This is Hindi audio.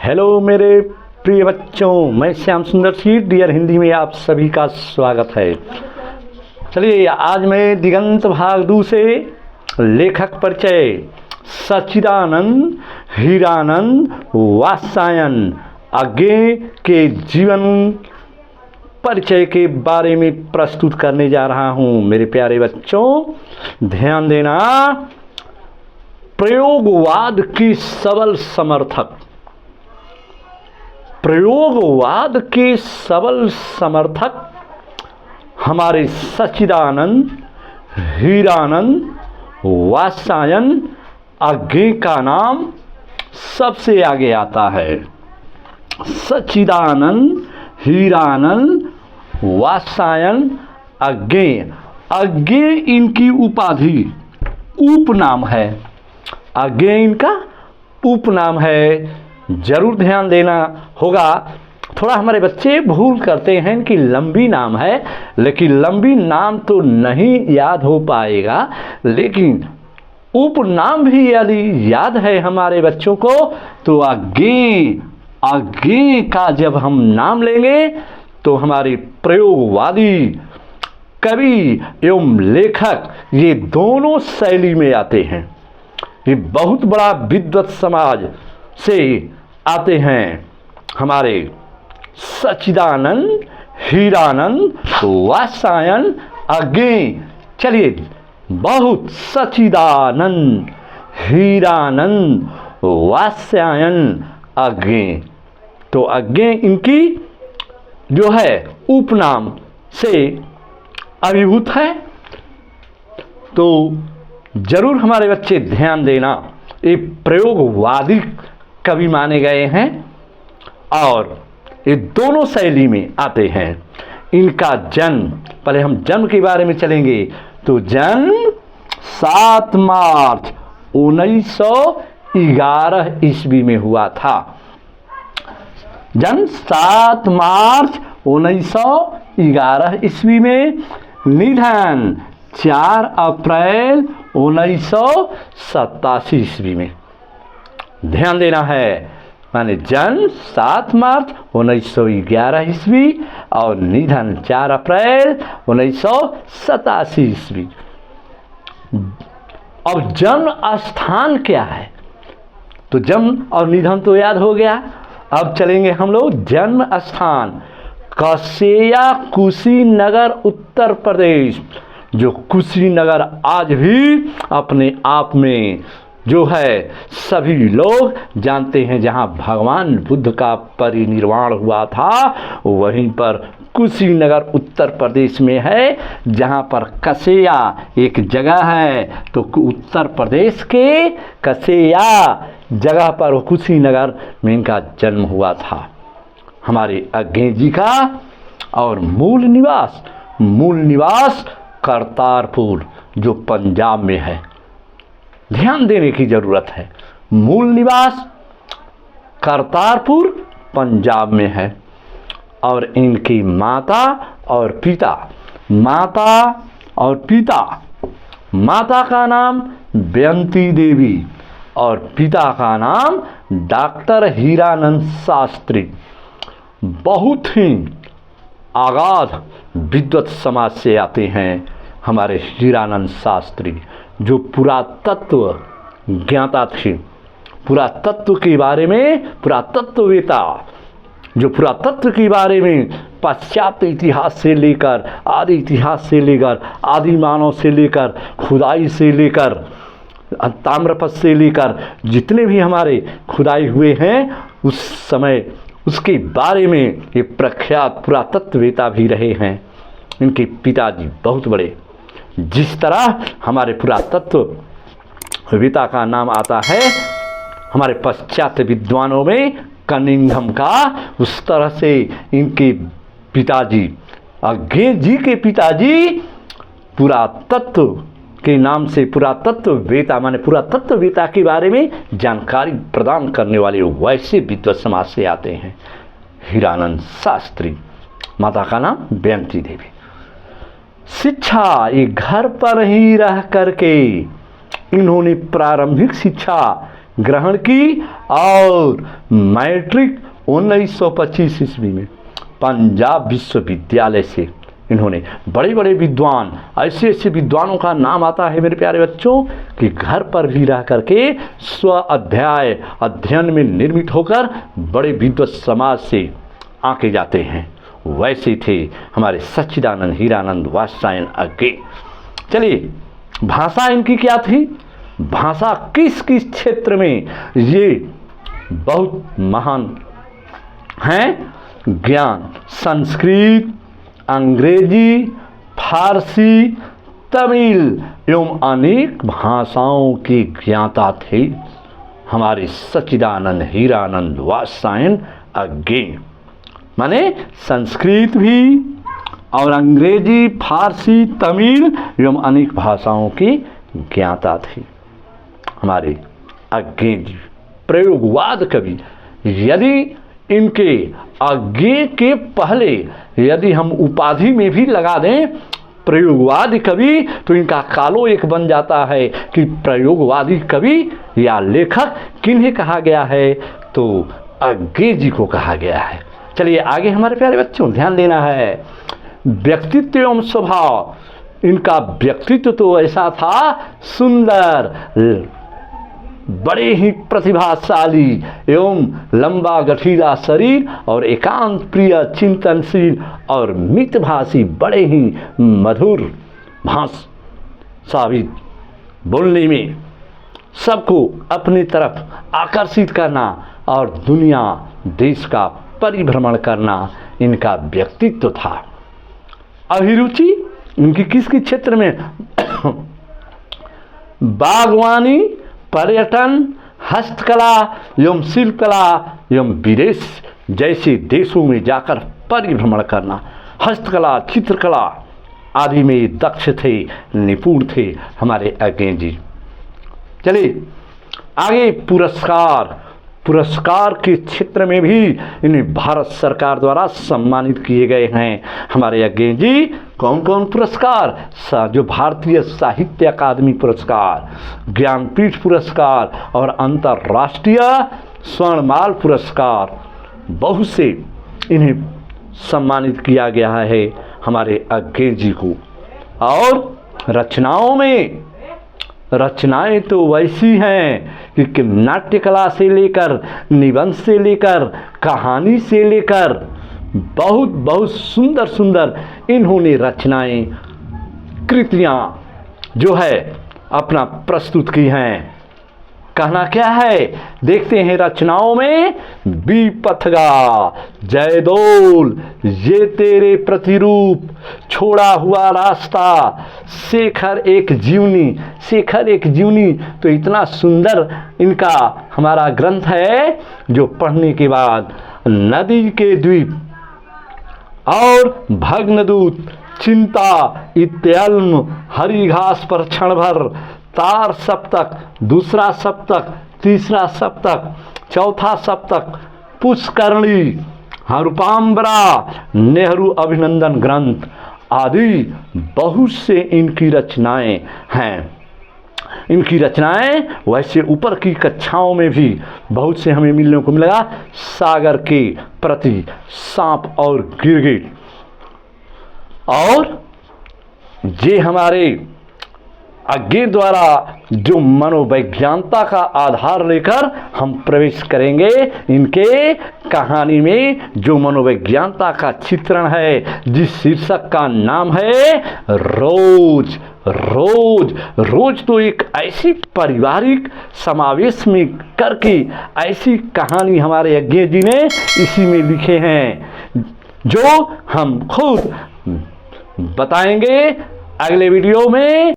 हेलो मेरे प्रिय बच्चों, मैं श्याम सुंदर सी डियर हिंदी में आप सभी का स्वागत है। चलिए आज मैं दिगंत भाग 2 से लेखक परिचय सच्चिदानंद हीरानंद वात्स्यायन आगे के जीवन परिचय के बारे में प्रस्तुत करने जा रहा हूँ। मेरे प्यारे बच्चों ध्यान देना, प्रयोगवाद की सबल समर्थक, प्रयोगवाद के सबल समर्थक हमारे सच्चिदानंद हीरानंद वात्स्यायन आगे का नाम सबसे आगे आता है। सच्चिदानंद हीरानंद वात्स्यायन आगे आगे इनकी उपाधि उपनाम है। आगे इनका उपनाम है। जरूर ध्यान देना होगा। थोड़ा हमारे बच्चे भूल करते हैं कि लंबी नाम है, लेकिन लंबी नाम तो नहीं याद हो पाएगा, लेकिन उपनाम भी यदि याद है हमारे बच्चों को तो आगे का जब हम नाम लेंगे तो हमारे प्रयोगवादी कवि एवं लेखक ये दोनों शैली में आते हैं। ये बहुत बड़ा विद्वत समाज से आते हैं हमारे सच्चिदानंद हीरानंद वात्स्यायन आगे। चलिए बहुत सच्चिदानंद हीरानंद वात्स्यायन आगे, तो आगे इनकी जो है उपनाम से अभिभूत है। तो जरूर हमारे बच्चे ध्यान देना, ये प्रयोगवादी कवि माने गए हैं और ये दोनों शैली में आते हैं। इनका जन्म, पहले हम जन्म के बारे में चलेंगे, तो जन्म 7 मार्च 1911 ईस्वी में हुआ था। जन्म 7 मार्च 1911 ईस्वी में, निधन 4 अप्रैल 1987 ईस्वी में। ध्यान देना है, माने जन्म 7 मार्च 1911 ईस्वी और निधन 4 अप्रैल 1987 ईस्वी। अब जन्म स्थान क्या है? तो जन्म और निधन तो याद हो गया। अब चलेंगे हम लोग जन्म स्थान, कसेया कुशीनगर उत्तर प्रदेश। जो कुशीनगर आज भी अपने आप में जो है सभी लोग जानते हैं, जहाँ भगवान बुद्ध का परिनिर्वाण हुआ था, वहीं पर कुशीनगर उत्तर प्रदेश में है। जहाँ पर कसेया एक जगह है, तो उत्तर प्रदेश के कसेया जगह पर कुशीनगर में इनका जन्म हुआ था हमारे आगे जी का। और मूल निवास करतारपुर जो पंजाब में है। ध्यान देने की जरूरत है, मूल निवास करतारपुर पंजाब में है। और इनकी माता और पिता, माता का नाम बेंती देवी और पिता का नाम डॉक्टर हीरानंद शास्त्री। बहुत ही आगाध विद्वत समाज से आते हैं हमारे हीरानंद शास्त्री, जो पुरातत्व ज्ञाता थे। पुरातत्व के बारे में पुरातत्ववेता, जो पुरातत्व के बारे में पाश्चात्य इतिहास से लेकर आदि इतिहास से लेकर आदि मानव से लेकर खुदाई से लेकर ताम्रपत्र से लेकर जितने भी हमारे खुदाई हुए हैं उस समय उसके बारे में ये प्रख्यात पुरातत्ववेता भी रहे हैं। इनके पिताजी बहुत बड़े, जिस तरह हमारे पुरातत्ववेता का नाम आता है हमारे पाश्चात्य विद्वानों में कनिंघम का, उस तरह से इनके पिताजी आगे जी के पिताजी पुरातत्व के नाम से पुरातत्ववेता, माने पुरातत्ववेता के बारे में जानकारी प्रदान करने वाले वैसे विद्वत समाज से आते हैं हीरानंद शास्त्री। माता का नाम बेंती देवी। शिक्षा, ये घर पर ही रह करके इन्होंने प्रारंभिक शिक्षा ग्रहण की और मैट्रिक 1925 ईस्वी में पंजाब विश्वविद्यालय से इन्होंने बड़े बड़े विद्वान, ऐसे ऐसे विद्वानों का नाम आता है मेरे प्यारे बच्चों कि घर पर भी रह करके स्व अध्ययन में निर्मित होकर बड़े विद्वत समाज से आके जाते हैं। वैसे थे हमारे सच्चिदानंद हीरानंद वात्स्यायन अज्ञे। चलिए, भाषा इनकी क्या थी, भाषा किस किस क्षेत्र में ये बहुत महान हैं? ज्ञान, संस्कृत, अंग्रेजी, फारसी, तमिल एवं अनेक भाषाओं के ज्ञाता थे हमारे सच्चिदानंद हीरानंद वात्स्यायन अज्ञे। माने संस्कृत भी और अंग्रेजी, फारसी, तमिल एवं अनेक भाषाओं के ज्ञाता थे हमारे अज्ञे जी। प्रयोगवाद कवि, यदि इनके अज्ञे के पहले यदि हम उपाधि में भी लगा दें प्रयोगवादी कवि, तो इनका कालो एक बन जाता है कि प्रयोगवादी कवि या लेखक किन्हें कहा गया है, तो अज्ञे जी को कहा गया है। चलिए आगे हमारे प्यारे बच्चों ध्यान देना है। व्यक्तित्व एवं स्वभाव, इनका व्यक्तित्व तो ऐसा था सुंदर, बड़े ही प्रतिभाशाली एवं लंबा गठीला शरीर और एकांत प्रिय, चिंतनशील और मितभाषी, बड़े ही मधुर भाषा भी बोलने में, सबको अपनी तरफ आकर्षित करना और दुनिया देश का परिभ्रमण करना इनका व्यक्तित्व था। अभिरुचि इनकी किसके क्षेत्र में? बागवानी, पर्यटन, हस्तकला एवं शिल्पकला एवं विदेश जैसे देशों में जाकर परिभ्रमण करना, हस्तकला, चित्रकला आदि में दक्ष थे, निपुण थे हमारे अज्ञे जी। चलिए आगे पुरस्कार के क्षेत्र में भी इन्हें भारत सरकार द्वारा सम्मानित किए गए हैं हमारे अज्ञे जी। कौन कौन पुरस्कार? जो भारतीय साहित्य अकादमी पुरस्कार, ज्ञानपीठ पुरस्कार और अंतर्राष्ट्रीय स्वर्णमाल पुरस्कार, बहुत से इन्हें सम्मानित किया गया है हमारे अज्ञे जी को। और रचनाएं तो वैसी हैं कि नाट्य कला से लेकर, निबंध से लेकर, कहानी से लेकर बहुत बहुत सुंदर सुंदर इन्होंने रचनाएं, कृतियां जो है अपना प्रस्तुत की हैं। कहना क्या है, देखते हैं रचनाओं में। विपथगा, जयदोल, ये तेरे प्रतिरूप, छोड़ा हुआ रास्ता, शेखर एक जीवनी तो इतना सुंदर इनका हमारा ग्रंथ है जो पढ़ने के बाद नदी के द्वीप और भग्नदूत, चिंता, इत्यल्म, हरी घास पर क्षण भर, तार सप्तक, दूसरा सप्तक, तीसरा सप्तक, चौथा सप्तक, पुष्करणी, रूपाम्बरा, नेहरू अभिनंदन ग्रंथ आदि बहुत से इनकी रचनाएं हैं। इनकी रचनाएं वैसे ऊपर की कक्षाओं में भी बहुत से हमें मिलने को मिलेगा। सागर के प्रति, सांप और गिरगिट, और ये हमारे अज्ञे द्वारा जो मनोवैज्ञानिकता का आधार लेकर हम प्रवेश करेंगे इनके कहानी में, जो मनोवैज्ञानिकता का चित्रण है, जिस शीर्षक का नाम है रोज। रोज तो एक ऐसी पारिवारिक समावेश में करके ऐसी कहानी हमारे अज्ञे जी ने इसी में लिखे हैं, जो हम खुद बताएंगे अगले वीडियो में।